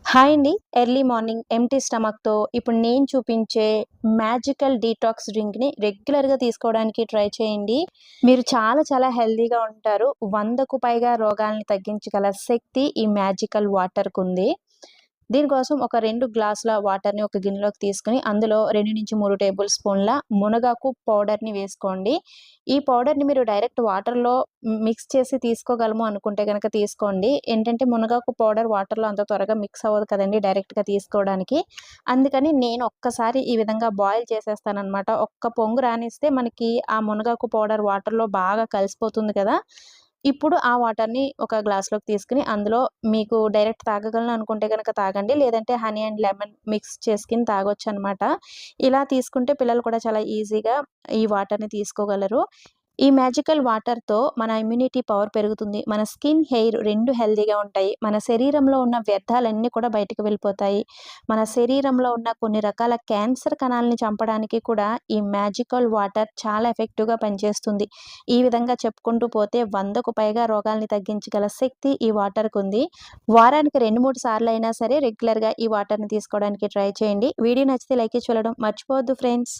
Hi అండి. Early morning empty స్టమక్‌తో ఇప్పుడు నేను చూపించే మ్యాజికల్ డీటాక్స్ డ్రింక్‌ని రెగ్యులర్‌గా తీసుకోవడానికి ట్రై చేయండి. మీరు చాలా చాలా హెల్తీగా ఉంటారు. 100కు పైగా రోగాల్ని తగ్గించగల శక్తి ఈ మ్యాజికల్ వాటర్‌కుంది. దీనికోసం ఒక 2 గ్లాసుల వాటర్‌ని ఒక గిన్నెలోకి తీసుకొని అందులో 2-3 టేబుల్ స్పూన్ల మునగాకు పౌడర్‌ని వేసుకోండి. ఈ పౌడర్‌ని మీరు డైరెక్ట్ వాటర్‌లో మిక్స్ చేసి తీసుకోగలము అనుకుంటే గనక తీసుకోండి. ఏంటంటే మునగాకు పౌడర్ వాటర్‌లో అంత త్వరగా మిక్స్ అవ్వదు కదండీ డైరెక్ట్‌గా తీసుకోవడానికి. అందుకని నేను ఒక్కసారి ఈ విధంగా బాయిల్ చేసేస్తాననమాట. ఒక్క పొంగు రానిస్తే మనకి ఆ మునగాకు పౌడర్ వాటర్‌లో బాగా కలిసిపోతుంది కదా! ఇప్పుడు ఆ వాటర్‌ని ఒక గ్లాస్‌లోకి తీసుకొని అందులో మీకు డైరెక్ట్ తాగగలను అనుకుంటే గనక తాగండి. లేదంటే హనీ అండ్ లెమన్ మిక్స్ చేసుకొని తాగొచ్చనమాట. ఇలా తీసుకుంటే పిల్లలు కూడా చాలా ఈజీగా ఈ వాటర్‌ని తీసుకోగలరు. ఈ మ్యాజికల్ వాటర్‌తో మన ఇమ్యూనిటీ పవర్ పెరుగుతుంది. మన స్కిన్, హెయిర్ 2 హెల్తీగా ఉంటాయి. మన శరీరంలో ఉన్న వ్యర్థాలన్నీ కూడా బయటకు వెళ్ళిపోతాయి. మన శరీరంలో ఉన్న కొన్ని రకాల క్యాన్సర్ కణాలని చంపడానికి కూడా ఈ మ్యాజికల్ వాటర్ చాలా ఎఫెక్టివ్‌గా పనిచేస్తుంది. ఈ విధంగా చెప్పుకుంటూ పోతే 100కు పైగా రోగాల్ని తగ్గించగల శక్తి ఈ వాటర్‌కుంది. వారానికి 2, 3 సార్లయినా సరే రెగ్యులర్‌గా ఈ వాటర్‌ని తీసుకోవడానికి ట్రై చేయండి. వీడియో నచ్చితే లైక్ చేసి వెళ్ళడం మర్చిపోవద్దు ఫ్రెండ్స్.